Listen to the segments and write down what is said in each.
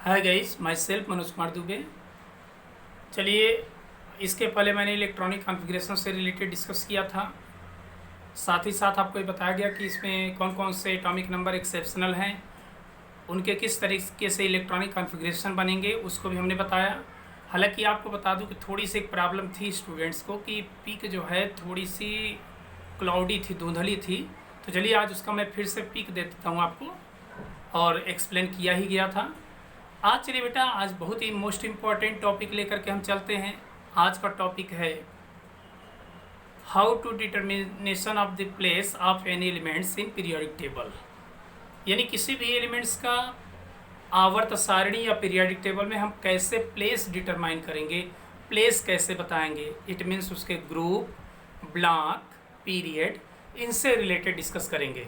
Hi guys, my self Manoj Kumar Dubey. चलिए, इसके पहले मैंने इलेक्ट्रॉनिक कॉन्फ़िगरेशन से रिलेटेड डिस्कस किया था। साथ ही साथ आपको ये बताया गया कि इसमें कौन कौन से एटॉमिक नंबर एक्सेप्शनल हैं, उनके किस तरीके से इलेक्ट्रॉनिक कॉन्फ़िगरेशन बनेंगे उसको भी हमने बताया। हालांकि आपको बता दूं कि थोड़ी सी एक प्रॉब्लम थी स्टूडेंट्स को कि पीक जो है थोड़ी सी क्लाउडी थी, धुंधली थी। तो चलिए आज उसका मैं फिर से पीक दे देता हूँ आपको, और एक्सप्लेन किया ही गया था। आज चलिए बेटा, आज बहुत ही मोस्ट इम्पॉर्टेंट टॉपिक लेकर के हम चलते हैं। आज का टॉपिक है how to determination of the place of any elements in periodic table. यानी किसी भी एलिमेंट्स का आवर्त सारणी या पीरियोडिक टेबल में हम कैसे प्लेस डिटरमाइन करेंगे, प्लेस कैसे बताएंगे। इट मीन्स उसके ग्रुप, ब्लॉक, पीरियड, इनसे रिलेटेड डिस्कस करेंगे।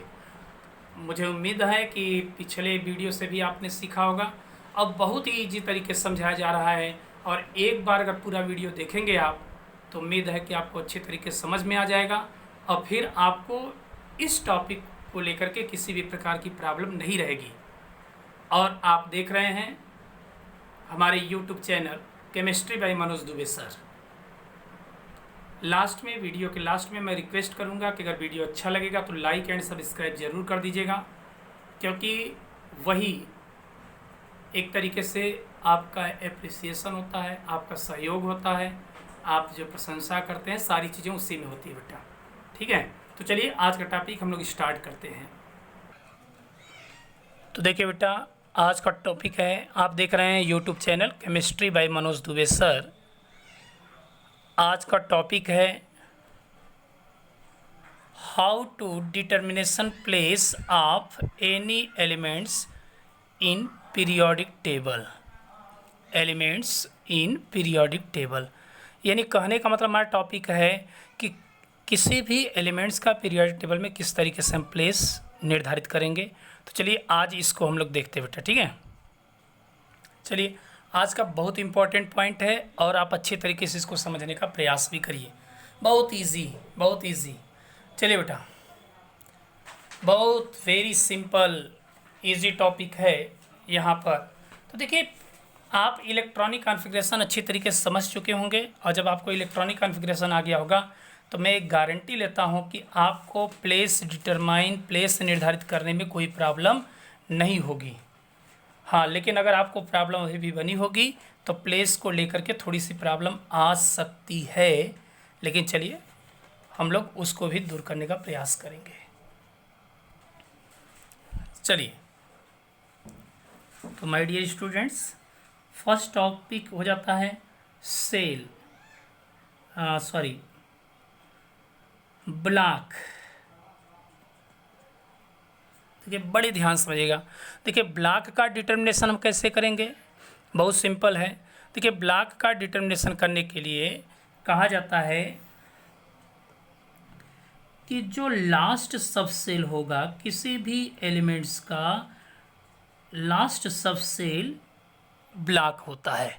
मुझे उम्मीद है कि पिछले वीडियो से भी आपने सीखा होगा। अब बहुत ही ईजी तरीके से समझाया जा रहा है, और एक बार अगर पूरा वीडियो देखेंगे आप तो उम्मीद है कि आपको अच्छे तरीके से समझ में आ जाएगा, और फिर आपको इस टॉपिक को लेकर के किसी भी प्रकार की प्रॉब्लम नहीं रहेगी। और आप देख रहे हैं हमारे YouTube channel chemistry by Manoj Dubey sir. Last में, वीडियो के लास्ट में मैं रिक्वेस्ट करूंगा कि अगर वीडियो अच्छा लगेगा तो लाइक एंड सब्सक्राइब ज़रूर कर दीजिएगा, क्योंकि वही एक तरीके से आपका एप्रिसिएशन होता है, आपका सहयोग होता है, आप जो प्रशंसा करते हैं सारी चीज़ें उसी में होती है बेटा। ठीक है, तो चलिए आज का टॉपिक हम लोग स्टार्ट करते हैं। तो देखिए बेटा, आज का टॉपिक है, आप देख रहे हैं YouTube channel chemistry by Manoj Dubey sir. आज का टॉपिक है how to determination place of any elements in periodic table. Elements in periodic table यानी कहने का मतलब हमारा टॉपिक है कि किसी भी एलिमेंट्स का पीरियोडिक टेबल में किस तरीके से हम प्लेस निर्धारित करेंगे। तो चलिए आज इसको हम लोग देखते हैं बेटा। ठीक है, चलिए आज का बहुत इंपॉर्टेंट पॉइंट है, और आप अच्छे तरीके से इसको समझने का प्रयास भी करिए। बहुत इजी, बहुत इजी। चलिए बेटा, बहुत वेरी सिंपल इजी टॉपिक है यहाँ पर। तो देखिए, आप इलेक्ट्रॉनिक कॉन्फ़िगरेशन अच्छी तरीके से समझ चुके होंगे, और जब आपको इलेक्ट्रॉनिक कॉन्फ़िगरेशन आ गया होगा तो मैं एक गारंटी लेता हूँ कि आपको प्लेस निर्धारित करने में कोई प्रॉब्लम नहीं होगी। हाँ, लेकिन अगर आपको प्रॉब्लम अभी भी बनी होगी तो प्लेस को लेकर के थोड़ी सी प्रॉब्लम आ सकती है, लेकिन चलिए हम लोग उसको भी दूर करने का प्रयास करेंगे। चलिए, तो my dear students, first topic हो जाता है सेल, ब्लॉक। देखिए, बड़े ध्यान समझिएगा। देखिए, ब्लॉक का डिटर्मिनेशन हम कैसे करेंगे, बहुत सिंपल है। देखिए, ब्लॉक का डिटर्मिनेशन करने के लिए कहा जाता है कि जो लास्ट सबसेल होगा किसी भी एलिमेंट्स का, लास्ट सबसेल ब्लॉक होता है।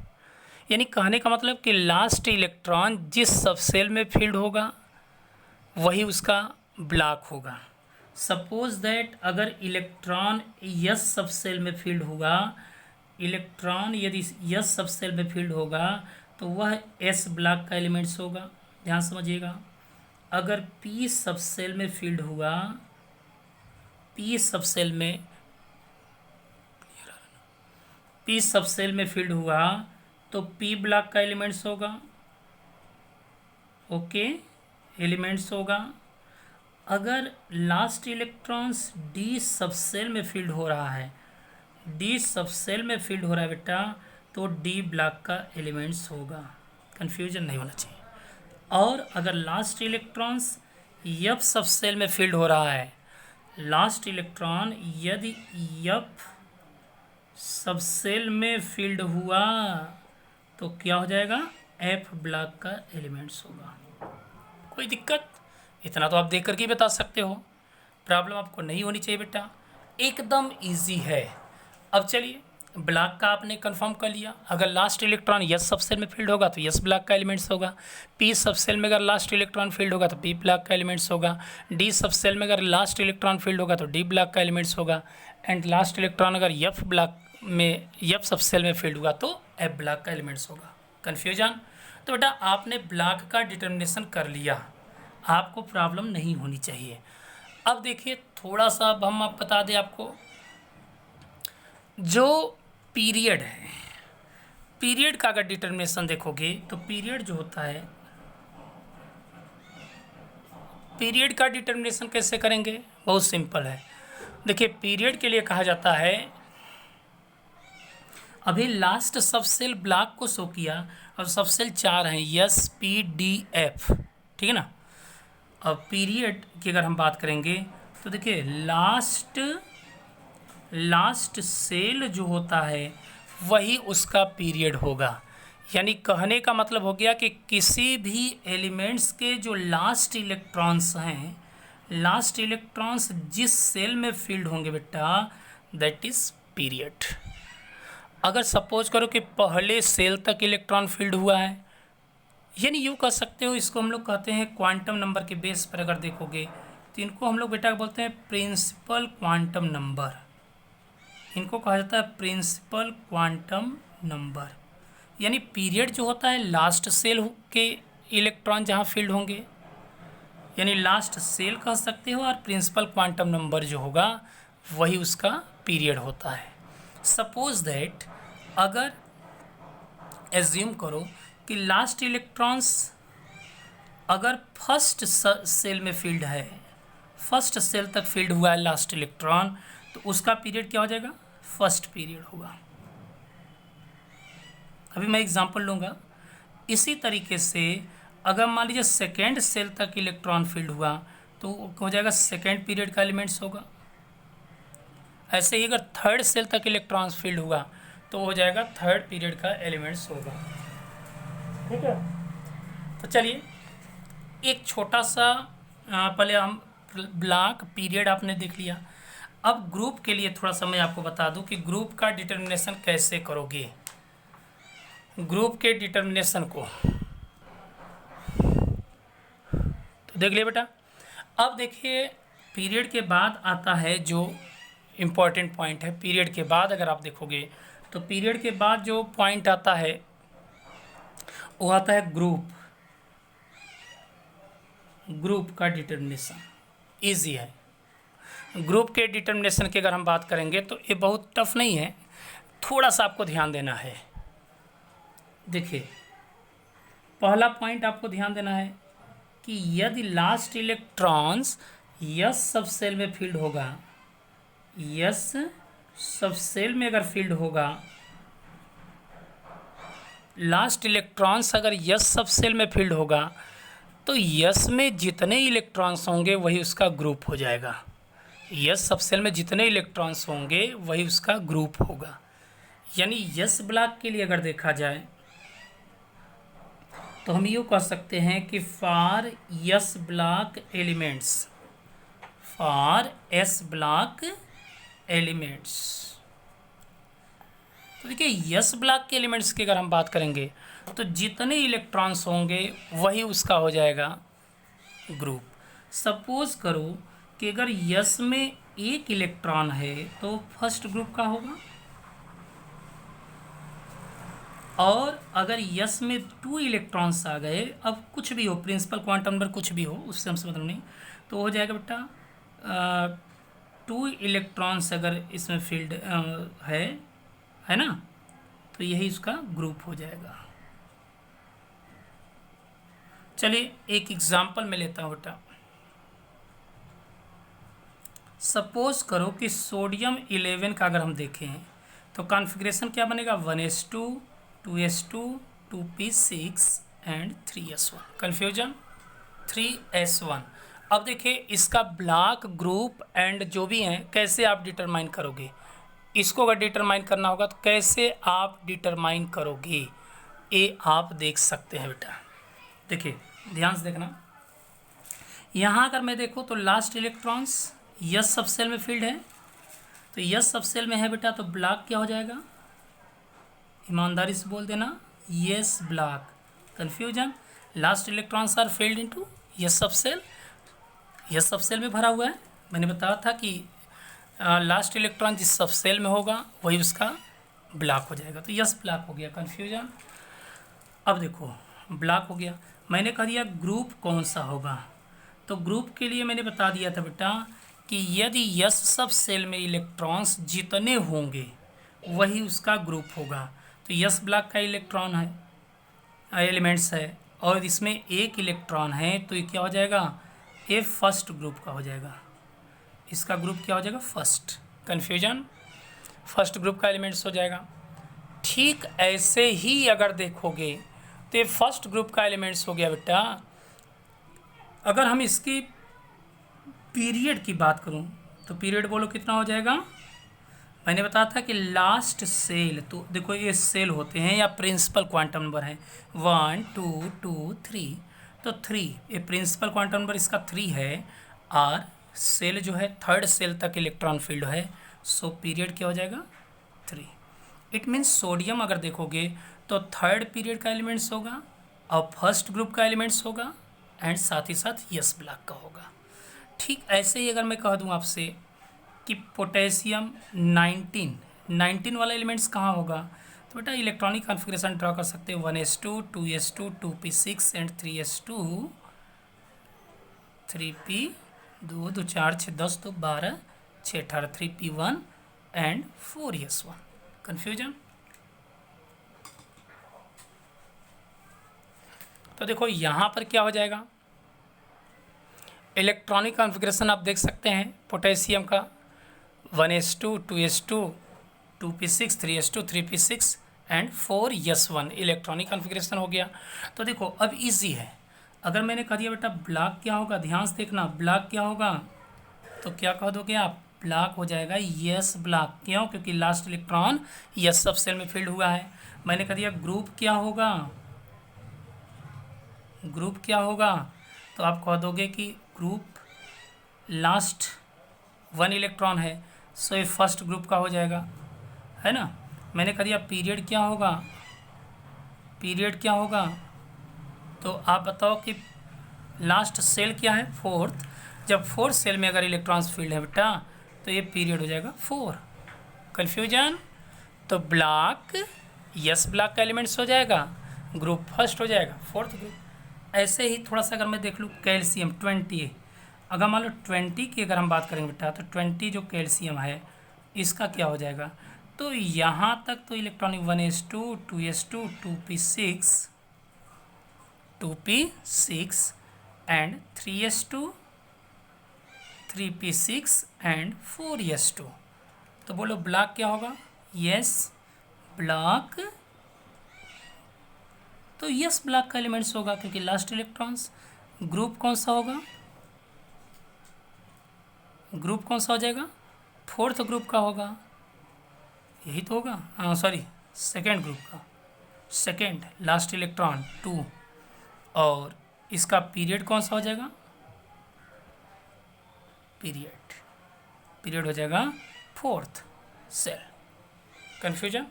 यानी कहने का मतलब कि लास्ट इलेक्ट्रॉन जिस सबसेल में फील्ड होगा वही उसका ब्लॉक होगा। सपोज दैट अगर इलेक्ट्रॉन यस सबसेल में फील्ड होगा, इलेक्ट्रॉन यदि यस सबसेल में फील्ड होगा तो वह एस ब्लॉक का एलिमेंट्स होगा। ध्यान समझिएगा। अगर पी सबसेल में फील्ड हुआ, पी सबसेल में फील्ड हुआ तो पी ब्लॉक का एलिमेंट्स होगा। ओके, एलिमेंट्स होगा। अगर लास्ट इलेक्ट्रॉन्स डी सबसेल में फील्ड हो रहा है, डी सबसेल में फील्ड हो रहा है बेटा, तो डी ब्लॉक का एलिमेंट्स होगा। कंफ्यूजन नहीं होना चाहिए। और अगर लास्ट इलेक्ट्रॉन्स एफ सबसेल में फील्ड हो रहा है, लास्ट इलेक्ट्रॉन यदि एफ सबसेल में फील्ड हुआ तो क्या हो जाएगा, एफ ब्लॉक का एलिमेंट्स होगा। कोई दिक्कत? इतना तो आप देख करके बता सकते हो, प्रॉब्लम आपको नहीं होनी चाहिए बेटा, एकदम इजी है। अब चलिए, ब्लॉक का आपने कंफर्म कर लिया। अगर लास्ट इलेक्ट्रॉन यस सबसेल में फील्ड होगा तो यस ब्लॉक का एलिमेंट्स होगा। पी सबसेल में अगर लास्ट इलेक्ट्रॉन फील्ड होगा तो पी ब्लॉक का एलिमेंट्स होगा। डी सबसेल में अगर लास्ट इलेक्ट्रॉन फील्ड होगा तो डी ब्लॉक का एलिमेंट्स होगा। एंड लास्ट इलेक्ट्रॉन अगर एफ ब्लॉक में एफ सब सेल में फील्ड हुआ तो एफ ब्लॉक का एलिमेंट्स होगा। कन्फ्यूजन? तो बेटा आपने ब्लॉक का डिटर्मिनेशन कर लिया, आपको प्रॉब्लम नहीं होनी चाहिए। अब देखिए थोड़ा सा अब हम आप बता दें आपको, जो पीरियड है, पीरियड का अगर डिटर्मिनेशन देखोगे तो पीरियड जो होता है, पीरियड का डिटर्मिनेशन कैसे करेंगे? बहुत सिंपल है। देखिए पीरियड के लिए कहा जाता है, अभी लास्ट सब सेल ब्लॉक को शो किया और सब सेल 4 हैं, एस पी डी एफ, ठीक है ना। अब पीरियड की अगर हम बात करेंगे तो देखिए लास्ट सेल जो होता है वही उसका पीरियड होगा। यानी कहने का मतलब हो गया कि किसी भी एलिमेंट्स के जो लास्ट इलेक्ट्रॉन्स हैं, लास्ट इलेक्ट्रॉन्स जिस सेल में फील्ड होंगे बेटा, दैट इज़ पीरियड। अगर सपोज करो कि पहले सेल तक इलेक्ट्रॉन फील्ड हुआ है, यानी यूँ कह सकते हो, इसको हम लोग कहते हैं क्वांटम नंबर के बेस पर अगर देखोगे तो इनको हम लोग बेटा बोलते हैं प्रिंसिपल क्वांटम नंबर। इनको कहा जाता है प्रिंसिपल क्वांटम नंबर। यानी पीरियड जो होता है लास्ट सेल के इलेक्ट्रॉन जहाँ फील्ड होंगे, यानी लास्ट सेल कह सकते हो, और प्रिंसिपल क्वांटम नंबर जो होगा वही उसका पीरियड होता है। सपोज दैट अगर एज्यूम करो कि लास्ट इलेक्ट्रॉन्स अगर फर्स्ट सेल में फील्ड है, फर्स्ट सेल तक फील्ड हुआ है लास्ट इलेक्ट्रॉन, तो उसका पीरियड क्या हो जाएगा? फर्स्ट पीरियड होगा। अभी मैं एग्जांपल लूँगा। इसी तरीके से अगर मान लीजिए सेकेंड सेल तक इलेक्ट्रॉन फील्ड हुआ तो हो जाएगा सेकेंड पीरियड का एलिमेंट्स होगा। ऐसे ही अगर थर्ड सेल तक इलेक्ट्रॉन्स फील्ड हुआ तो हो जाएगा थर्ड पीरियड का एलिमेंट्स होगा। ठीक है, तो चलिए एक छोटा सा पहले हम ब्लॉक पीरियड आपने देख लिया। अब ग्रुप के लिए थोड़ा सा मैं आपको बता दूं कि ग्रुप का डिटर्मिनेशन कैसे करोगे। ग्रुप के डिटर्मिनेशन को तो देख लिया बेटा। अब देखिए पीरियड के बाद आता है जो इम्पॉर्टेंट पॉइंट है। पीरियड के बाद अगर आप देखोगे तो पीरियड के बाद जो पॉइंट आता है वो आता है ग्रुप। ग्रुप का डिटर्मिनेशन ईजी है। ग्रुप के डिटर्मिनेशन की अगर हम बात करेंगे तो ये बहुत टफ नहीं है, थोड़ा सा आपको ध्यान देना है। देखिए पहला पॉइंट आपको ध्यान देना है कि यदि last electrons yes sub shell में फील्ड होगा, यस सब सेल में अगर फील्ड होगा, लास्ट इलेक्ट्रॉन्स अगर यस सब सेल में फील्ड होगा तो यस में जितने इलेक्ट्रॉन्स होंगे वही उसका ग्रुप हो जाएगा। यस सब सेल में जितने इलेक्ट्रॉन्स होंगे वही उसका ग्रुप होगा। यानी यस ब्लॉक के लिए अगर देखा जाए तो हम यूँ कह सकते हैं कि for yes block elements, for S block elements, तो देखिए यस ब्लॉक के एलिमेंट्स की अगर हम बात करेंगे तो जितने इलेक्ट्रॉन्स होंगे वही उसका हो जाएगा ग्रुप। सपोज करो कि अगर यस में एक इलेक्ट्रॉन है तो फर्स्ट ग्रुप का होगा, और अगर यस में 2 इलेक्ट्रॉन्स आ गए, अब कुछ भी हो, प्रिंसिपल क्वांटम नंबर कुछ भी हो, उससे हमसे मतलब नहीं, तो हो जाएगा बेटा 2 इलेक्ट्रॉन्स अगर इसमें फील्ड है ना, तो यही उसका ग्रुप हो जाएगा। चलिए एक एग्जांपल में लेता हूँ बेटा। सपोज करो कि सोडियम 11 का अगर हम देखें तो कॉन्फ़िगरेशन क्या बनेगा? 1s2 2s2 2p6 and 3s1। Confusion? 3s1। अब देखिए इसका ब्लॉक ग्रुप एंड जो भी हैं कैसे आप डिटरमाइन करोगे। इसको अगर डिटरमाइन करना होगा तो कैसे आप डिटरमाइन करोगे ये आप देख सकते हैं बेटा। देखिए ध्यान से देखना, यहाँ अगर मैं देखूँ तो last electrons yes sub shell में फील्ड है, तो यस सब सेल में है बेटा, तो ब्लॉक क्या हो जाएगा? ईमानदारी से बोल देना, s block. Confusion? Last electrons are filled into s sub shell, s sub shell में भरा हुआ है। मैंने बताया था कि लास्ट इलेक्ट्रॉन जिस सब सेल में होगा वही उसका ब्लॉक हो जाएगा। तो यस ब्लॉक हो गया। कन्फ्यूजन। अब देखो ब्लॉक हो गया, मैंने कह दिया ग्रुप कौन सा होगा। तो ग्रुप के लिए मैंने बता दिया था बेटा कि यदि यस सब सेल में इलेक्ट्रॉन्स जितने होंगे वही उसका ग्रुप होगा। तो यस ब्लॉक का इलेक्ट्रॉन है, एलिमेंट्स है, और इसमें एक इलेक्ट्रॉन है, तो ये क्या हो जाएगा, ये फर्स्ट ग्रुप का हो जाएगा। इसका ग्रुप क्या हो जाएगा, फर्स्ट। कन्फ्यूजन। फर्स्ट ग्रुप का एलिमेंट्स हो जाएगा। ठीक ऐसे ही अगर देखोगे तो ये फर्स्ट ग्रुप का एलिमेंट्स हो गया बेटा। अगर हम इसकी पीरियड की बात करूं तो पीरियड बोलो कितना हो जाएगा। मैंने बताया था कि लास्ट सेल, तो देखो ये सेल होते हैं या प्रिंसिपल क्वांटम नंबर है 1 2 2 3, तो 3 ये प्रिंसिपल क्वांटम नंबर इसका 3 है, और सेल जो है थर्ड सेल तक इलेक्ट्रॉन फील्ड है, सो पीरियड क्या हो जाएगा 3। इट मीन्स सोडियम अगर देखोगे तो थर्ड पीरियड का एलिमेंट्स होगा और फर्स्ट ग्रुप का एलिमेंट्स होगा, एंड साथ ही साथ यस ब्लॉक का होगा। ठीक ऐसे ही अगर मैं कह दूं आपसे कि पोटेशियम 19 वाला एलिमेंट्स कहाँ होगा, तो बेटा इलेक्ट्रॉनिक कॉन्फ़िगरेशन ड्रॉ कर सकते हैं 1s2 2s2 2p6 and 3s2 3p 2 2 4 6 10 2 12 6 18 3p1 and 4s1। Confusion. तो देखो यहाँ पर क्या हो जाएगा, इलेक्ट्रॉनिक कॉन्फ़िगरेशन आप देख सकते हैं पोटेशियम का 1s2 2s2 2p6 3s2 3p6 and 4s1 electronic configuration हो गया। तो देखो अब इजी है, अगर मैंने कह दिया बेटा ब्लॉक क्या होगा, ध्यान से देखना ब्लॉक क्या होगा, तो क्या कह दोगे आप, ब्लॉक हो जाएगा यस ब्लॉक। क्यों, क्योंकि last electron yes sub shell में फील्ड हुआ है। मैंने कह दिया ग्रुप क्या होगा, ग्रुप क्या होगा, तो आप कह दोगे कि ग्रुप लास्ट 1 इलेक्ट्रॉन है, सो ये फर्स्ट ग्रुप का हो जाएगा, है ना। मैंने कह दिया पीरियड क्या होगा, पीरियड क्या होगा, तो आप बताओ कि लास्ट सेल क्या है, फोर्थ। जब फोर्थ सेल में अगर इलेक्ट्रॉन्स फील्ड है बेटा तो ये पीरियड हो जाएगा 4। कन्फ्यूजन। तो ब्लॉक यस ब्लॉक का एलिमेंट्स हो जाएगा, ग्रुप फर्स्ट हो जाएगा, फोर्थ ग्रुप। ऐसे ही थोड़ा सा अगर मैं देख लूँ कैल्शियम 20, अगर मान लो 20 की अगर हम बात करेंगे बेटा, तो 20 जो कैल्शियम है इसका क्या हो जाएगा, तो यहाँ तक तो electronic 1s2 2s2 2p6 2p6 and 3s2 3p6 and 4s2। तो बोलो ब्लॉक क्या होगा, यस ब्लॉक। तो यस ब्लॉक का एलिमेंट्स होगा क्योंकि लास्ट इलेक्ट्रॉन्स। ग्रुप कौन सा होगा, ग्रुप कौन सा हो जाएगा, फोर्थ ग्रुप का होगा, यही तो होगा, हाँ सॉरी सेकेंड ग्रुप का, सेकेंड लास्ट इलेक्ट्रॉन 2, और इसका पीरियड कौन सा हो जाएगा, पीरियड हो जाएगा फोर्थ सेल। कन्फ्यूजन।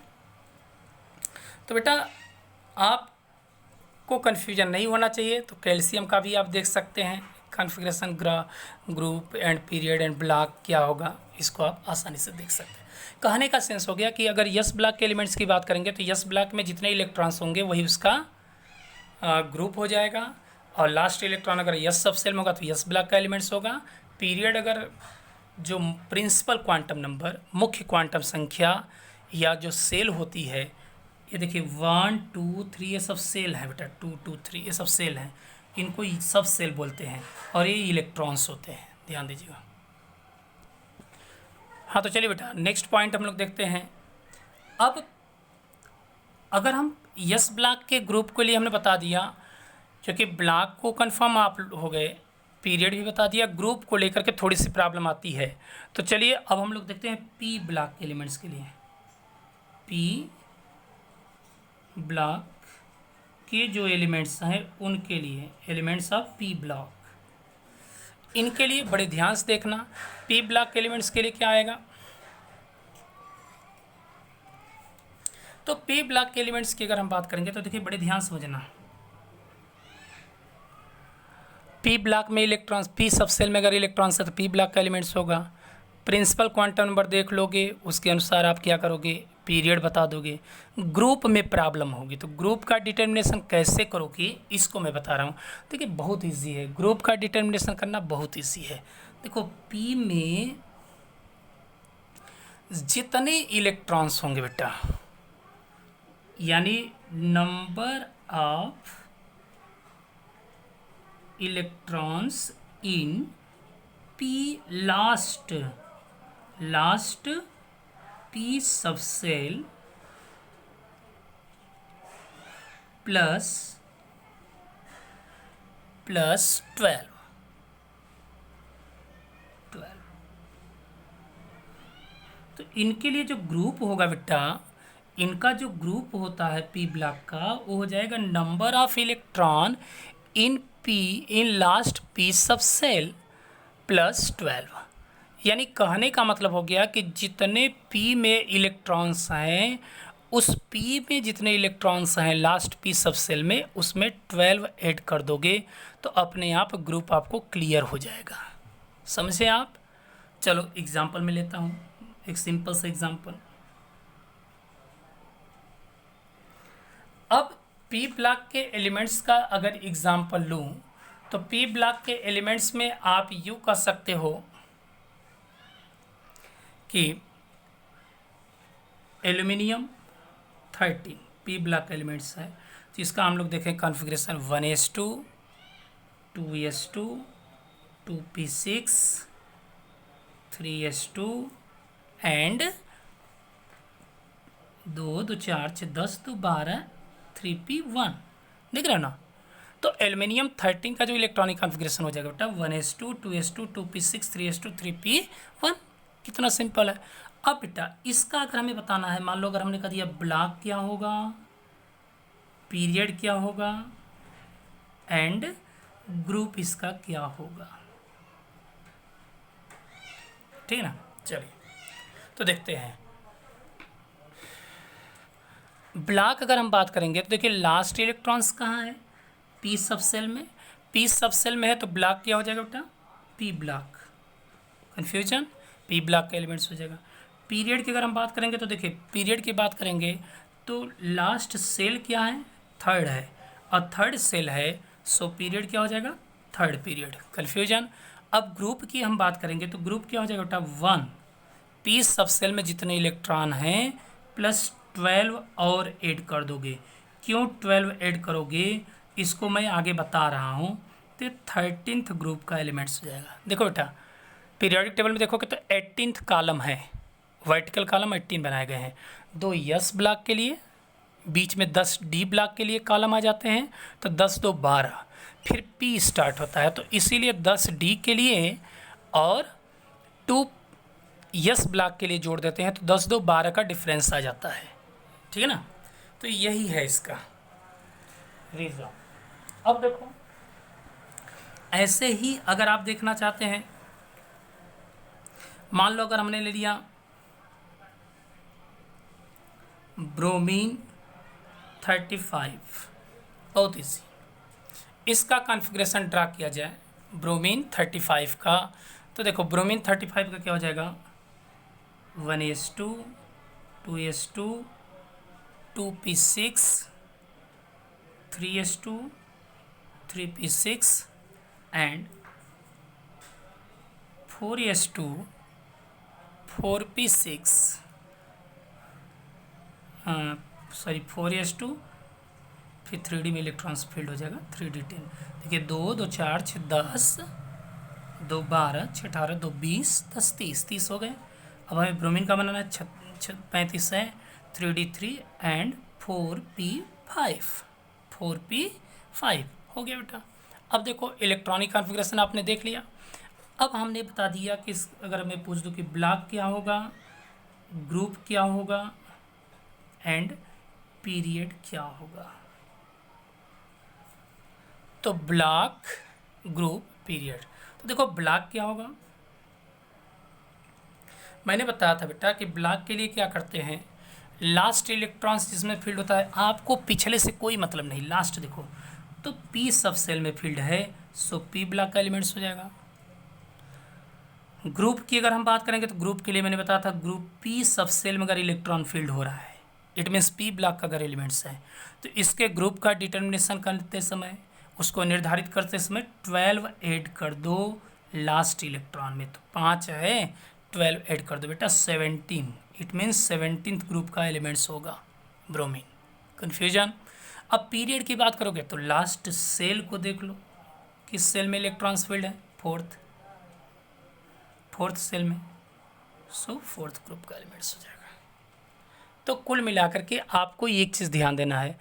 तो बेटा आपको कन्फ्यूजन नहीं होना चाहिए, तो कैल्शियम का भी आप देख सकते हैं configuration, group and period and block क्या होगा, इसको आप आसानी से देख सकते हैं। कहने का सेंस हो गया कि अगर यस ब्लॉक के एलिमेंट्स की बात करेंगे तो यस ब्लॉक में जितने इलेक्ट्रॉन्स होंगे वही उसका ग्रुप हो जाएगा, और लास्ट इलेक्ट्रॉन अगर यस सब सेल में होगा तो यस ब्लॉक का एलिमेंट्स होगा। पीरियड अगर जो प्रिंसिपल क्वांटम नंबर, मुख्य क्वांटम संख्या या जो सेल होती है, ये देखिए 1 2 3 ये सब सेल है बेटा, 2 2 3 ये सब सेल हैं, इनको सब सेल बोलते हैं, और ये इलेक्ट्रॉन्स होते हैं, ध्यान दीजिएगा। हाँ तो चलिए बेटा नेक्स्ट पॉइंट हम लोग देखते हैं। अब अगर हम यस ब्लॉक के ग्रुप के लिए हमने बता दिया, क्योंकि ब्लॉक को कंफर्म आप हो गए, पीरियड भी बता दिया, ग्रुप को लेकर के थोड़ी सी प्रॉब्लम आती है। तो चलिए अब हम लोग देखते हैं पी ब्लॉक के एलिमेंट्स के लिए। पी ब्लॉक के जो एलिमेंट्स हैं उनके लिए, एलिमेंट्स ऑफ पी ब्लॉक, इनके लिए बड़े ध्यान से देखना। पी ब्लॉक के एलिमेंट्स के लिए क्या आएगा, तो पी ब्लॉक के एलिमेंट्स की अगर हम बात करेंगे तो देखिए बड़े ध्यान से समझना। पी ब्लॉक में इलेक्ट्रॉन्स, पी सब सेल में अगर इलेक्ट्रॉन्स है तो पी ब्लॉक का एलिमेंट्स होगा। प्रिंसिपल क्वांटम नंबर देख लोगे, उसके अनुसार आप क्या करोगे, पीरियड बता दोगे। ग्रुप में प्रॉब्लम होगी तो ग्रुप का डिटर्मिनेशन कैसे करोगे इसको मैं बता रहा हूँ। देखिए बहुत इजी है, ग्रुप का डिटर्मिनेशन करना बहुत इजी है। देखो पी में जितने इलेक्ट्रॉन्स होंगे बेटा, यानी number of electrons in P last P subshell plus 12। तो इनके लिए जो ग्रुप होगा बेटा, इनका जो ग्रुप होता है पी ब्लॉक का, वो हो जाएगा number of electron in P in last P subshell plus 12। यानी कहने का मतलब हो गया कि जितने पी में इलेक्ट्रॉन्स हैं, उस पी में जितने इलेक्ट्रॉन्स हैं लास्ट पी सबसेल में, उसमें 12 ऐड कर दोगे तो अपने आप ग्रुप आपको क्लियर हो जाएगा। समझे आप? चलो एग्जाम्पल में लेता हूँ, एक सिंपल सा एग्जाम्पल। अब पी ब्लॉक के एलिमेंट्स का अगर एग्जाम्पल लूँ तो पी ब्लॉक के एलिमेंट्स में आप यूँ कह सकते हो कि एल्यूमिनियम 13 पी ब्लॉक एलिमेंट्स है। तो इसका हम लोग देखें configuration 1s2 2s2 2p6 3s2 and 2 2 4 6 10 2 12 3p1। देख रहे हो ना? तो एल्यूमिनियम 13 का जो इलेक्ट्रॉनिक कॉन्फ़िगरेशन हो जाएगा बेटा 1s2 2s2 2p6 3s2 3p1। कितना सिंपल है। अब बेटा इसका अगर हमें बताना है, मान लो अगर हमने कह दिया ब्लॉक क्या होगा, पीरियड क्या होगा एंड ग्रुप इसका क्या होगा। ठीक है ना? चलिए तो देखते हैं। ब्लॉक अगर हम बात करेंगे तो देखिए लास्ट इलेक्ट्रॉन्स कहाँ है, पी सबसेल में। पी सबसेल में है तो ब्लॉक क्या हो जाएगा बेटा, P block. Confusion, P block का एलिमेंट्स हो जाएगा। पीरियड की अगर हम बात करेंगे तो देखिए पीरियड की बात करेंगे तो लास्ट सेल क्या है, थर्ड है, और थर्ड सेल है सो पीरियड क्या हो जाएगा, थर्ड पीरियड। कन्फ्यूजन। अब ग्रुप की हम बात करेंगे तो ग्रुप क्या हो जाएगा बेटा 1, पी सबसेल में जितने इलेक्ट्रॉन हैं प्लस 12 और ऐड कर दोगे। क्यों 12 ऐड करोगे इसको मैं आगे बता रहा हूँ। तो 13th ग्रुप का एलिमेंट्स हो जाएगा। देखो बेटा पीरियोडिक टेबल में देखोगे तो 18th कॉलम है, वर्टिकल कॉलम 18 बनाए गए हैं। 2 एस ब्लॉक के लिए, बीच में 10 डी ब्लॉक के लिए कॉलम आ जाते हैं, तो 10 2 12, फिर पी स्टार्ट होता है तो इसीलिए 10 डी के लिए और 2 यस ब्लॉक के लिए जोड़ देते हैं तो 10 2 12 का डिफरेंस आ जाता है। ठीक है ना? तो यही है इसका रीज़न। अब देखो ऐसे ही अगर आप देखना चाहते हैं, मान लो अगर हमने ले लिया ब्रोमीन 35, बहुत इजी, इसका कॉन्फ़िगरेशन ड्रा किया जाए ब्रोमीन 35 का। तो देखो ब्रोमीन 35 का क्या हो जाएगा 1s2 2s2 2p6 3s2 3p6 and 4s2 4p6 sorry 4s2, फिर 3d में इलेक्ट्रॉन्स फील्ड हो जाएगा 3d10। देखिए 2 2 4 6 10 2 12 6 18 2 20 10 30 हो गए। अब हमें ब्रोमीन का बनाना है 35 है 3d3 एंड 4p5 हो गया बेटा। अब देखो इलेक्ट्रॉनिक कॉन्फ़िगरेशन आपने देख लिया। अब हमने बता दिया कि अगर मैं पूछ दूं कि ब्लॉक क्या होगा, ग्रुप क्या होगा एंड पीरियड क्या होगा। तो ब्लॉक, ग्रुप, पीरियड। तो देखो ब्लॉक क्या होगा, मैंने बताया था बेटा कि ब्लॉक के लिए क्या करते हैं, लास्ट इलेक्ट्रॉन्स जिसमें फील्ड होता है, आपको पिछले से कोई मतलब नहीं, लास्ट देखो तो पी सब सेल में फील्ड है सो पी ब्लॉक का एलिमेंट्स हो जाएगा। ग्रुप की अगर हम बात करेंगे तो ग्रुप के लिए मैंने बताया था ग्रुप पी सब सेल में अगर इलेक्ट्रॉन फील्ड हो रहा है इट मीन्स पी ब्लॉक का अगर एलिमेंट्स है तो इसके ग्रुप का डिटर्मिनेशन करते समय, उसको निर्धारित करते समय 12 ऐड कर दो लास्ट इलेक्ट्रॉन में। तो 5 है, 12 ऐड कर दो बेटा 17, इट मीन्स 17th ग्रुप का एलिमेंट्स होगा ब्रोमीन। कन्फ्यूजन? अब पीरियड की बात करोगे तो लास्ट सेल को देख लो, किस सेल में इलेक्ट्रॉन्स फील्ड है, फोर्थ सेल में, सो फोर्थ ग्रुप का एलिमेंट्स हो जाएगा। तो कुल मिलाकर के आपको एक चीज़ ध्यान देना है,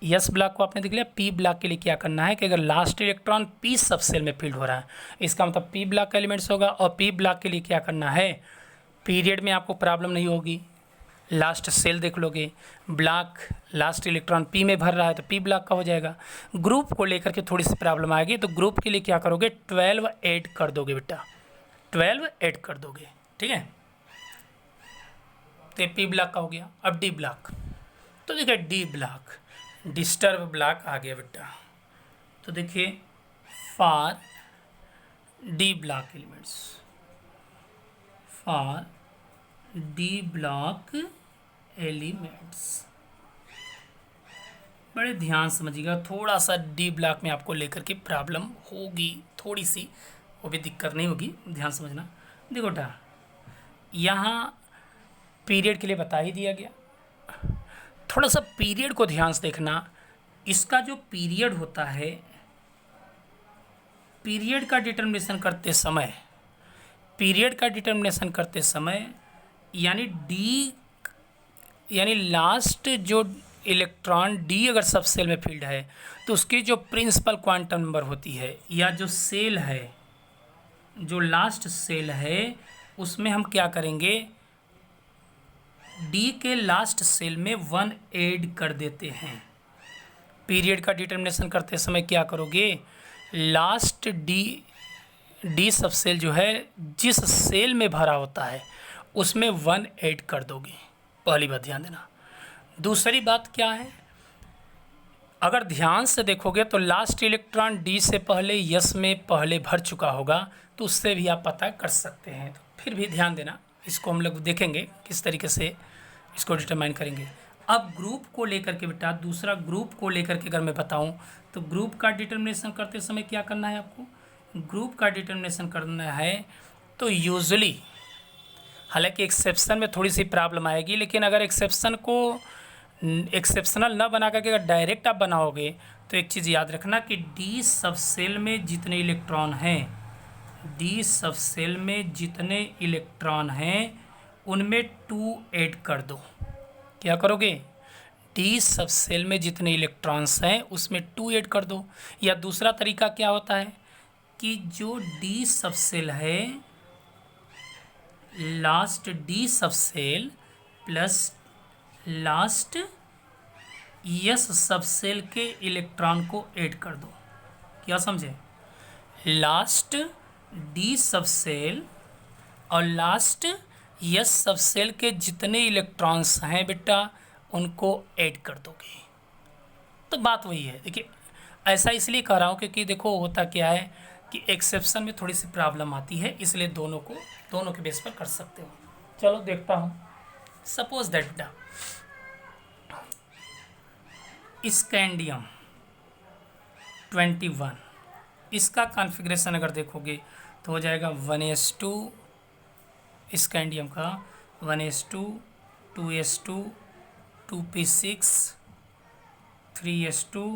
यस ब्लॉक को आपने देख लिया, पी ब्लॉक के लिए क्या करना है कि अगर लास्ट इलेक्ट्रॉन पी सब सेल में फील्ड हो रहा है इसका मतलब पी ब्लॉक का एलिमेंट्स होगा, और पी ब्लॉक के लिए क्या करना है, पीरियड में आपको प्रॉब्लम नहीं होगी, लास्ट सेल देख लोगे, ब्लॉक लास्ट इलेक्ट्रॉन पी में भर रहा है तो पी ब्लॉक का हो जाएगा। ग्रुप को लेकर के थोड़ी सी प्रॉब्लम आएगी, तो ग्रुप के लिए क्या करोगे, 12 ऐड कर दोगे बेटा, 12 ऐड कर दोगे, ठीक है। तो पी ब्लॉक का हो गया। अब डी ब्लॉक, तो देखिए डी ब्लॉक डिस्टर्ब ब्लॉक आ गया बेटा। तो देखिए for D block elements, for D block elements, बड़े ध्यान समझिएगा, थोड़ा सा डी ब्लॉक में आपको लेकर के प्रॉब्लम होगी थोड़ी सी, वो भी दिक्कत नहीं होगी, ध्यान समझना। देखो बेटा यहाँ पीरियड के लिए बता ही दिया गया, थोड़ा सा पीरियड को ध्यान से देखना। इसका जो पीरियड होता है, पीरियड का डिटर्मिनेशन करते समय, पीरियड का डिटर्मिनेशन करते समय यानी डी, यानी लास्ट जो इलेक्ट्रॉन डी अगर सब सेल में फील्ड है तो उसकी जो प्रिंसिपल क्वांटम नंबर होती है, या जो सेल है, जो लास्ट सेल है उसमें हम क्या करेंगे, डी के लास्ट सेल में 1 ऐड कर देते हैं। पीरियड का डिटर्मिनेशन करते समय क्या करोगे, लास्ट डी सब सेल जो है जिस सेल में भरा होता है उसमें 1 ऐड कर दोगे, पहली बात ध्यान देना। दूसरी बात क्या है, अगर ध्यान से देखोगे तो लास्ट इलेक्ट्रॉन डी से पहले यस में पहले भर चुका होगा, तो उससे भी आप पता कर सकते हैं। तो फिर भी ध्यान देना, इसको हम लोग देखेंगे किस तरीके से इसको डिटरमाइन करेंगे। अब ग्रुप को लेकर के बेटा, दूसरा ग्रुप को लेकर के अगर मैं बताऊं तो ग्रुप का डिटर्मिनेशन करते समय क्या करना है आपको, ग्रुप का डिटर्मिनेशन करना है तो यूजुअली, हालांकि एक्सेप्शन में थोड़ी सी प्रॉब्लम आएगी, लेकिन अगर एक्सेप्शन को एक्सेप्शनल ना बना करके अगर डायरेक्ट आप बनाओगे तो एक चीज़ याद रखना कि डी सब सेल में जितने इलेक्ट्रॉन हैं, डी सब सेल में जितने इलेक्ट्रॉन हैं उनमें 2 ऐड कर दो। क्या करोगे, डी सब सेल में जितने इलेक्ट्रॉन्स हैं उसमें 2 ऐड कर दो। या दूसरा तरीका क्या होता है कि जो डी सब सेल है, लास्ट डी सब cell plus last yes sub cell के इलेक्ट्रॉन को ऐड कर दो। क्या समझे, लास्ट डी सब सेल और लास्ट यस सब सेल के जितने इलेक्ट्रॉन्स हैं बेटा उनको ऐड कर दोगे। तो बात वही है, देखिए ऐसा इसलिए कह रहा हूँ क्योंकि देखो होता क्या है कि एक्सेप्शन में थोड़ी सी प्रॉब्लम आती है, इसलिए दोनों के बेस पर कर सकते हो। चलो देखता हूँ, सपोज दैट बेटा स्कैंडियम 21, इसका कॉन्फ़िगरेशन अगर देखोगे तो हो जाएगा 1s2, स्कैंडियम का 1s2, 2s2, 2p6, 3s2,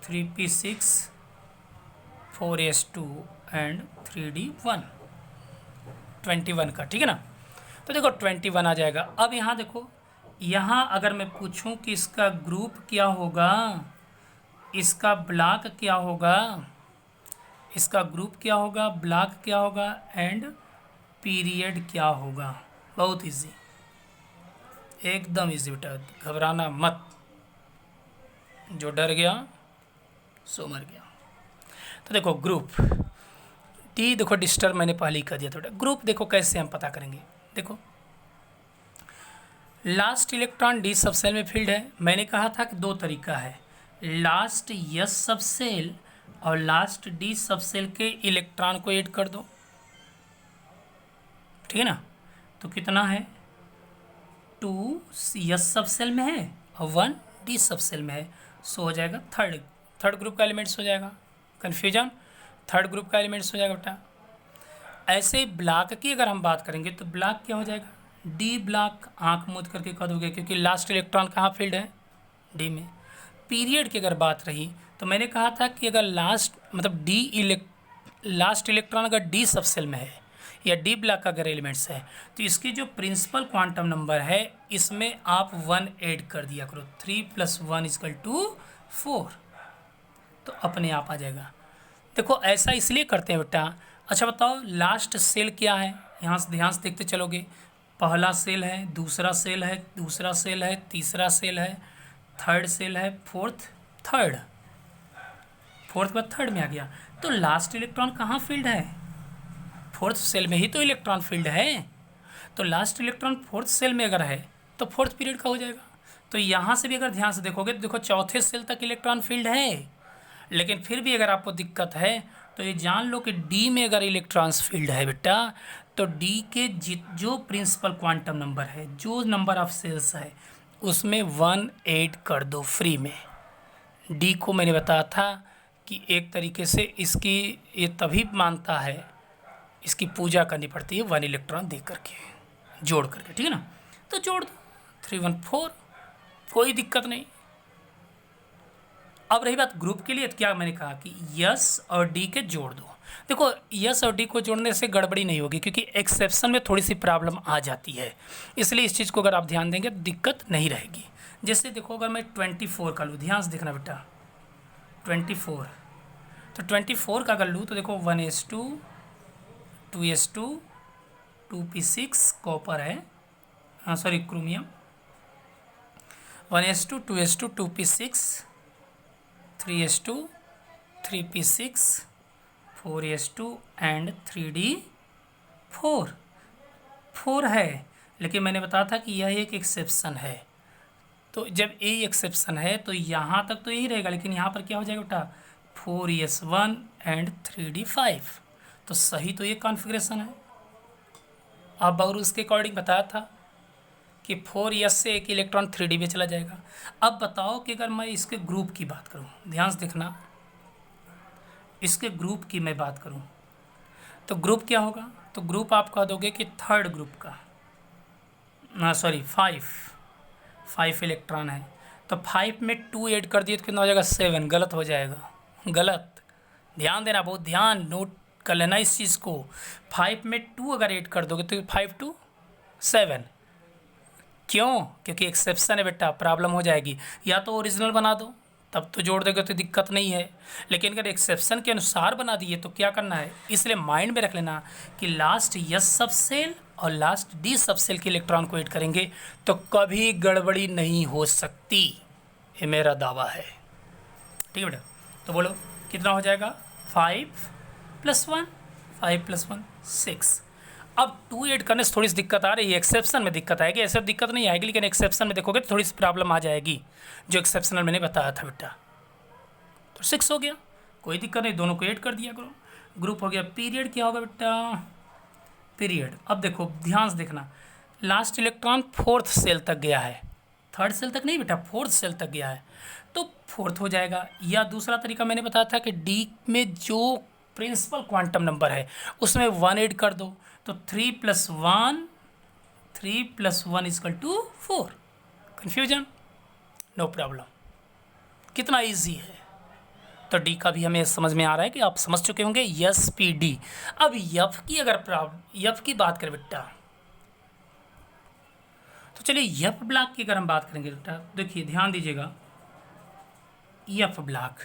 3p6, 4s2 and 3d1, 21 का, ठीक है ना। तो देखो 21 आ जाएगा। अब यहाँ देखो, यहाँ अगर मैं पूछूं कि इसका ग्रुप क्या होगा, इसका ब्लॉक क्या होगा, इसका ग्रुप क्या होगा, ब्लॉक क्या होगा एंड पीरियड क्या होगा, बहुत इजी, एकदम इजी बेटा, घबराना मत, जो डर गया सो मर गया। तो देखो ग्रुप टी, देखो डिस्टर्ब मैंने पहले ही कर दिया थोड़ा। ग्रुप देखो कैसे हम पता करेंगे, देखो लास्ट इलेक्ट्रॉन डी सब सेल में फील्ड है, मैंने कहा था कि 2 तरीका है, लास्ट यस सब सेल और लास्ट डी सब सेल के इलेक्ट्रॉन को ऐड कर दो, ठीक है ना। तो कितना है 2 यस सब सेल में है और 1 डी सब सेल में है, सो हो जाएगा थर्ड ग्रुप का एलिमेंट्स हो जाएगा। कन्फ्यूजन, थर्ड ग्रुप का एलिमेंट्स हो जाएगा बेटा। ऐसे ही ब्लॉक की अगर हम बात करेंगे तो ब्लॉक क्या हो जाएगा, डी ब्लॉक, आंख मूंद करके कह दोगे क्योंकि लास्ट इलेक्ट्रॉन कहाँ फील्ड है, डी में। पीरियड की अगर बात रही तो मैंने कहा था कि अगर लास्ट इलेक्ट्रॉन अगर डी सब सेल में है या डी ब्लॉक का अगर एलिमेंट्स है तो इसकी जो प्रिंसिपल क्वांटम नंबर है इसमें आप 1 ऐड कर दिया करो, 3 + 1 = 4, तो अपने आप आ जाएगा। देखो ऐसा इसलिए करते हैं बेटा। अच्छा बताओ लास्ट सेल क्या है, यहाँ से ध्यान से देखते चलोगे। पहला सेल है, दूसरा सेल है, दूसरा सेल है, तीसरा सेल है, थर्ड सेल है, फोर्थ के बाद थर्ड में आ गया। तो लास्ट इलेक्ट्रॉन कहाँ फील्ड है, फोर्थ सेल में ही तो इलेक्ट्रॉन फील्ड है। तो लास्ट इलेक्ट्रॉन फोर्थ सेल में अगर है तो फोर्थ पीरियड का हो जाएगा। तो यहाँ से भी अगर ध्यान से देखोगे तो देखो चौथे सेल तक इलेक्ट्रॉन फील्ड है, लेकिन फिर भी अगर आपको दिक्कत है तो ये जान लो कि डी में अगर इलेक्ट्रॉन्स फील्ड है बेटा तो डी के जो प्रिंसिपल क्वांटम नंबर है, जो नंबर ऑफ सेल्स है उसमें 1 ऐड कर दो फ्री में। डी को मैंने बताया था कि एक तरीके से इसकी ये तभी मानता है, इसकी पूजा करनी पड़ती है 1 इलेक्ट्रॉन दे करके, जोड़ करके, ठीक है ना। तो जोड़ दो 3 1 4, कोई दिक्कत नहीं। अब रही बात ग्रुप के लिए, तो क्या मैंने कहा कि यस और डी के जोड़ दो। देखो यस और डी को जोड़ने से गड़बड़ी नहीं होगी क्योंकि एक्सेप्शन में थोड़ी सी प्रॉब्लम आ जाती है, इसलिए इस चीज़ को अगर आप ध्यान देंगे तो दिक्कत नहीं रहेगी। जैसे देखो अगर मैं 24 का लूँ, ध्यान से देखना बेटा 24, तो 24 का अगर लूँ तो देखो 1s2 2s2 2p6 कॉपर है, हाँ sorry chromium, 1s2 2s2 2p6 3s2 3p6 4s2 and 3d4 4 है। लेकिन मैंने बताया था कि यह एक एक्सेप्शन है, तो जब ए एक्सेप्शन है तो यहाँ तक तो यही रहेगा, लेकिन यहाँ पर क्या हो जाएगा बेटा 4s1 एंड 3d5, तो सही तो ये कॉन्फ़िगरेशन है। अब और उसके अकॉर्डिंग बताया था कि 4s से एक इलेक्ट्रॉन 3d में चला जाएगा। अब बताओ कि अगर मैं इसके ग्रुप की बात करूं, ध्यान से देखना, इसके ग्रुप की मैं बात करूं तो ग्रुप क्या होगा, तो ग्रुप आप कह दोगे कि थर्ड ग्रुप का, सॉरी 5 इलेक्ट्रॉन है, तो 5 में 2 ऐड कर दिए तो कितना हो जाएगा 7, गलत हो जाएगा, गलत। ध्यान देना, बहुत ध्यान नोट कर लेना इस चीज़ को। 5 में 2 अगर ऐड कर दोगे तो 5 2 7, क्यों, क्योंकि एक्सेप्शन है बेटा, प्रॉब्लम हो जाएगी। या तो ओरिजिनल बना दो तब तो जोड़ देगा तो दिक्कत नहीं है, लेकिन अगर एक्सेप्शन के अनुसार बना दिए तो क्या करना है, इसलिए माइंड में रख लेना कि लास्ट यस सब सेल और लास्ट डी सब सेल के इलेक्ट्रॉन को ऐड करेंगे तो कभी गड़बड़ी नहीं हो सकती, ये मेरा दावा है, ठीक है बेटा। तो बोलो कितना हो जाएगा 5 + 1 5 + 1 6। अब 2 ऐड करने से थोड़ी सी दिक्कत आ रही है, एक्सेप्शन में दिक्कत आएगी, ऐसे दिक्कत नहीं आएगी, लेकिन एक्सेप्शन में देखोगे तो थोड़ी सी प्रॉब्लम आ जाएगी, जो एक्सेप्शनल मैंने बताया था बेटा। तो 6 हो गया, कोई दिक्कत नहीं, दोनों को ऐड कर दिया करो। ग्रुप हो गया। पीरियड क्या होगा बेटा, पीरियड अब देखो ध्यान से देखना, लास्ट इलेक्ट्रॉन फोर्थ सेल तक गया है, थर्ड सेल तक नहीं बेटा, फोर्थ सेल तक गया है, तो फोर्थ हो जाएगा। या दूसरा तरीका मैंने बताया था कि डी में जो प्रिंसिपल क्वांटम नंबर है उसमें 1 ऐड कर दो, तो 3 + 1 = 4। कन्फ्यूजन, नो प्रॉब्लम, कितना इजी है। तो डी का भी हमें समझ में आ रहा है कि आप समझ चुके होंगे, यस पी डी। अब यफ की अगर यफ की बात करें बेटा, तो चलिए यफ ब्लॉक की अगर हम बात करेंगे बेटा, देखिए ध्यान दीजिएगा, यफ ब्लॉक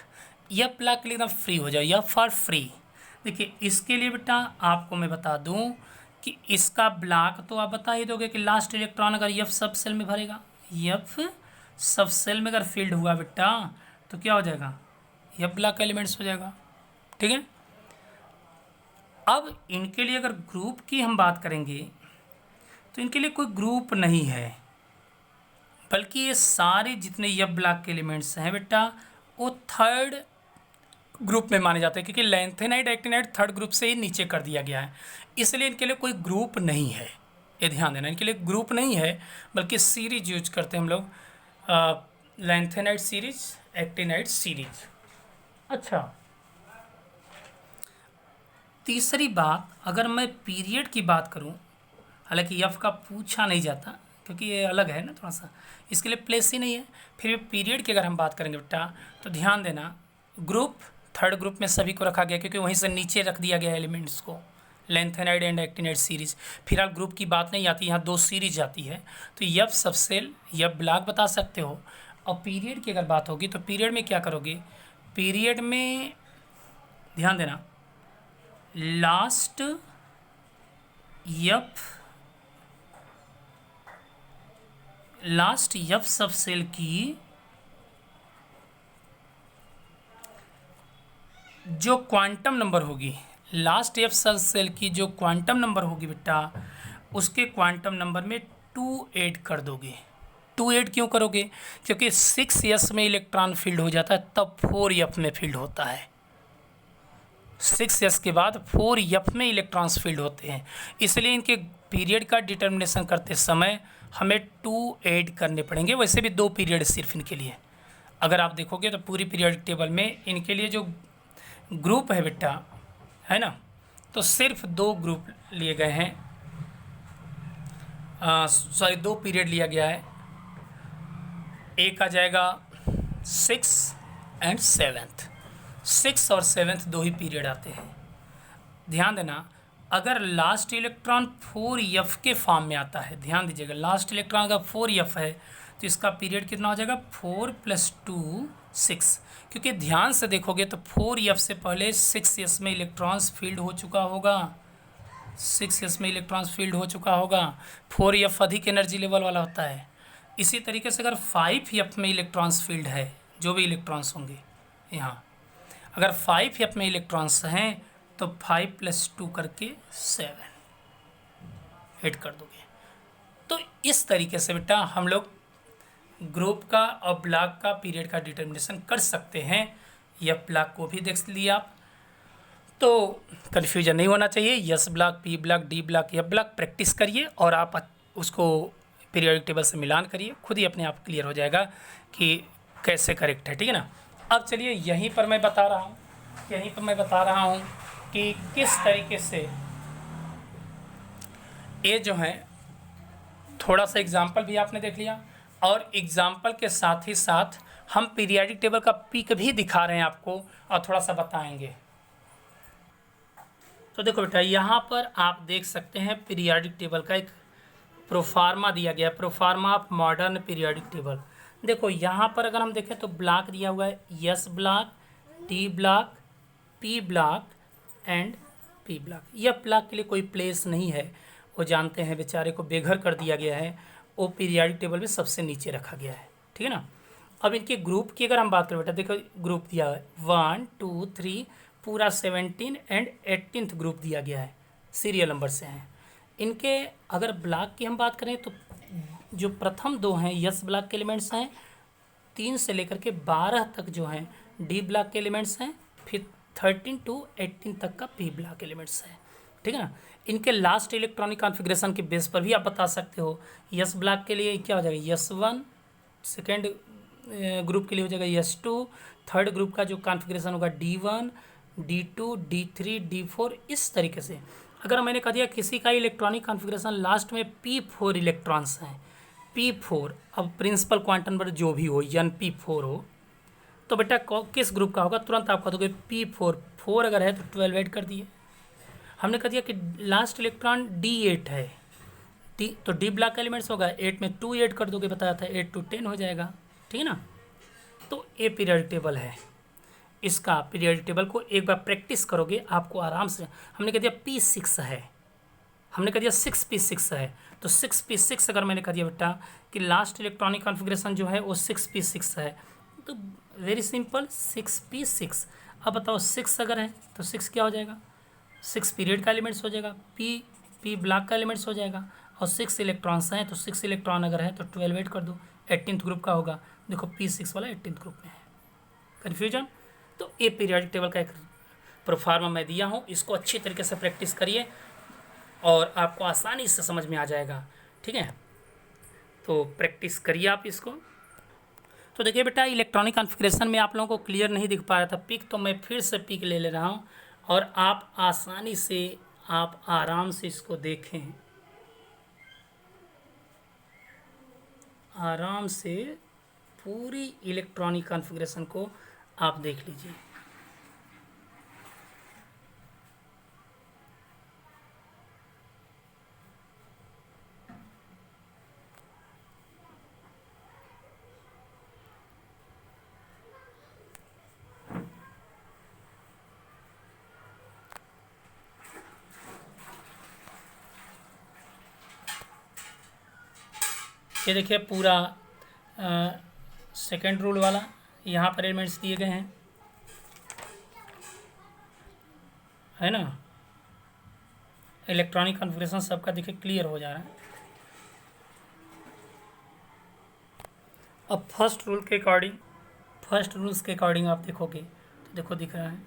के लिए एकदम फ्री हो जाए, यफ फॉर फ्री। देखिए इसके लिए बेटा आपको मैं बता दूं कि इसका ब्लॉक तो आप बता ही दोगे कि लास्ट इलेक्ट्रॉन अगर यफ सब सेल में भरेगा, यफ सब सेल में अगर फील्ड हुआ बेटा तो क्या हो जाएगा, यफ ब्लॉक का एलिमेंट्स हो जाएगा, ठीक है। अब इनके लिए अगर ग्रुप की हम बात करेंगे तो इनके लिए कोई ग्रुप नहीं है, बल्कि ये सारे जितने यफ ब्लॉक के एलिमेंट्स हैं बेटा वो थर्ड ग्रुप में माने जाते हैं, क्योंकि लैंथेनाइड एक्टिनाइड थर्ड ग्रुप से ही नीचे कर दिया गया है, इसलिए इनके लिए कोई ग्रुप नहीं है। ये ध्यान देना, इनके लिए ग्रुप नहीं है बल्कि सीरीज यूज करते हैं हम लोग, लैंथेनाइड सीरीज, एक्टिनाइड सीरीज। अच्छा, तीसरी बात, अगर मैं पीरियड की बात करूं, हालांकि एफ का पूछा नहीं जाता क्योंकि ये अलग है ना थोड़ा सा, इसके लिए प्लेस ही नहीं है। फिर भी पीरियड की अगर हम बात करेंगे बेटा तो ध्यान देना, ग्रुप थर्ड ग्रुप में सभी को रखा गया क्योंकि वहीं से नीचे रख दिया गया एलिमेंट्स को, लेंथेनाइड एंड एक्टिनाइड सीरीज। फिलहाल ग्रुप की बात नहीं आती, यहाँ 2 सीरीज आती है, तो यफ सबसेल, यफ ब्लॉक बता सकते हो। और पीरियड की अगर बात होगी तो पीरियड में क्या करोगे, पीरियड में ध्यान देना, लास्ट यफ सब सेल की जो क्वांटम नंबर होगी, लास्ट एफ सब सेल की जो क्वांटम नंबर होगी बेटा, उसके क्वांटम नंबर में 2 ऐड कर दोगे। 2 ऐड क्यों करोगे, क्योंकि 6s में इलेक्ट्रॉन फील्ड हो जाता है तब 4f में फील्ड होता है। 6s के बाद 4f में इलेक्ट्रॉन्स फील्ड होते हैं, इसलिए इनके पीरियड का डिटर्मिनेशन करते समय हमें 2 ऐड करने पड़ेंगे। वैसे भी 2 पीरियड सिर्फ इनके लिए, अगर आप देखोगे तो पूरी पीरियडिक टेबल में इनके लिए जो ग्रुप है बेटा, है ना, तो सिर्फ 2 ग्रुप लिए गए हैं, सॉरी 2 पीरियड लिया गया है। एक आ जाएगा 6 एंड 7th, 6 और 7th 2 ही पीरियड आते हैं। ध्यान देना, अगर लास्ट इलेक्ट्रॉन 4f के फॉर्म में आता है, ध्यान दीजिएगा, लास्ट इलेक्ट्रॉन अगर 4f है तो इसका पीरियड कितना हो जाएगा, 4 + 2 6, क्योंकि ध्यान से देखोगे तो 4f से पहले 6s में इलेक्ट्रॉन्स फील्ड हो चुका होगा, 6s में इलेक्ट्रॉन्स फील्ड हो चुका होगा। 4f अधिक एनर्जी लेवल वाला होता है। इसी तरीके से अगर 5f में इलेक्ट्रॉन्स फील्ड है, जो भी इलेक्ट्रॉन्स होंगे यहाँ, अगर 5f में इलेक्ट्रॉन्स हैं तो 5 + 2 करके 7 ऐड कर दोगे। तो इस तरीके से बेटा हम लोग ग्रुप का और ब्लॉक का पीरियड का डिटर्मिनेशन कर सकते हैं। यह ब्लॉक को भी देख लिया आप, तो कन्फ्यूजन नहीं होना चाहिए। Yes block, P block, D block, यह ब्लॉक प्रैक्टिस करिए और आप उसको पीरियडिक टेबल से मिलान करिए, खुद ही अपने आप क्लियर हो जाएगा कि कैसे करेक्ट है, ठीक है ना। अब चलिए यहीं पर मैं बता रहा हूँ कि किस तरीके से ये जो है, थोड़ा सा एग्जाम्पल भी आपने देख लिया और एग्जाम्पल के साथ ही साथ हम पीरियडिक टेबल का पिक भी दिखा रहे हैं आपको और थोड़ा सा बताएंगे। तो देखो बेटा, यहाँ पर आप देख सकते हैं पीरियडिक टेबल का एक प्रोफार्मा दिया गया है, proforma of modern periodic table. देखो यहाँ पर अगर हम देखें तो ब्लॉक दिया हुआ है, S block, T block, P block and P block. यह ब्लॉक के लिए कोई प्लेस नहीं है, वो जानते हैं, बेचारे को बेघर कर दिया गया है, वो पीरियडिक टेबल में सबसे नीचे रखा गया है, ठीक है ना। अब इनके ग्रुप की अगर हम बात करें बेटा, देखो ग्रुप दिया है 1 2 3, पूरा 17 एंड 18th ग्रुप दिया गया है, सीरियल नंबर से हैं। इनके अगर ब्लॉक की हम बात करें तो जो प्रथम 2 हैं यस ब्लॉक के एलिमेंट्स हैं, 3 से लेकर के 12 तक जो हैं डी ब्लॉक के एलिमेंट्स हैं, फिर 13 to 18 तक का पी ब्लॉक एलिमेंट्स है, ठीक है ना। इनके लास्ट इलेक्ट्रॉनिक कॉन्फ़िगरेशन के बेस पर भी आप बता सकते हो। यस ब्लॉक के लिए क्या हो जाएगा, यस1, सेकेंड ग्रुप के लिए हो जाएगा यस2, थर्ड ग्रुप का जो कॉन्फ़िगरेशन होगा D1, D2, D3, D4, इस तरीके से। अगर मैंने कह दिया किसी का इलेक्ट्रॉनिक कॉन्फ़िगरेशन लास्ट में P4 इलेक्ट्रॉन्स हैं, P4, अब प्रिंसिपल क्वांटम नंबर जो भी हो, Np4 हो, तो बेटा किस ग्रुप का होगा, तुरंत आप कह दोगे P4, 4 अगर है तो 12 ऐड कर दिए। हमने कह दिया कि लास्ट इलेक्ट्रॉन D8 है, तो डी ब्लॉक का एलिमेंट्स होगा, 8 में 2 ऐड कर दोगे, बताया था 8 to 10 हो जाएगा, ठीक है ना। तो ये पीरियडिक टेबल है, इसका पीरियडिक टेबल को एक बार प्रैक्टिस करोगे आपको आराम से। हमने कह दिया P6 है, हमने कह दिया 6p6 है, तो 6p6 अगर मैंने कह दिया बेटा कि लास्ट इलेक्ट्रॉनिक कॉन्फ़िगरेशन जो है वो 6p6 है, तो वेरी सिंपल 6p6। अब बताओ 6 अगर है तो 6 क्या हो जाएगा, 6 पीरियड का एलिमेंट्स हो जाएगा, पी ब्लॉक का एलिमेंट्स हो जाएगा, और 6 इलेक्ट्रॉन्स हैं तो 6 इलेक्ट्रॉन अगर है तो 12 ऐड कर दो, 18th ग्रुप का होगा। देखो P6 वाला 18th ग्रुप में है, कन्फ्यूजन। तो ये पीरियडिक टेबल का एक प्रोफार्मा मैं दिया हूँ, इसको अच्छी तरीके से प्रैक्टिस करिए। और आपको आसानी से समझ में आ जाएगा। ठीक है, तो प्रैक्टिस करिए आप इसको। तो देखिए बेटा, इलेक्ट्रॉनिक कॉन्फ़िगरेशन में आप लोगों को क्लियर नहीं दिख पा रहा था पिक, तो मैं फिर से पिक ले रहा हूँ और आप आसानी से, आप आराम से इसको देखें, आराम से पूरी इलेक्ट्रॉनिक कॉन्फ़िगरेशन को आप देख लीजिए। ये देखिए पूरा सेकेंड रूल वाला यहाँ पर एलिमेंट्स दिए गए हैं, है ना। इलेक्ट्रॉनिक कॉन्फ़िगरेशन सबका देखिए क्लियर हो जा रहा है। अब फर्स्ट रूल्स के अकॉर्डिंग आप देखोगे तो देखो दिख रहा है,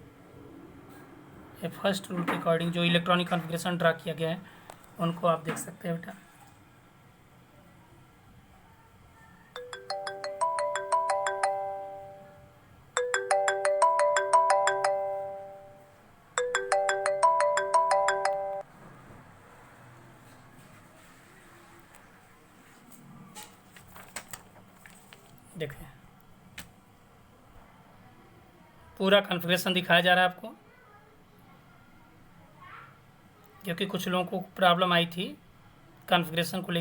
ये फर्स्ट रूल के अकॉर्डिंग जो इलेक्ट्रॉनिक कॉन्फ़िगरेशन ड्रा किया गया है उनको आप देख सकते हैं बेटा। देखिए पूरा कॉन्फ़िगरेशन दिखाया जा रहा है आपको, क्योंकि कुछ लोगों को प्रॉब्लम आई थी कॉन्फ़िगरेशन को लेकर।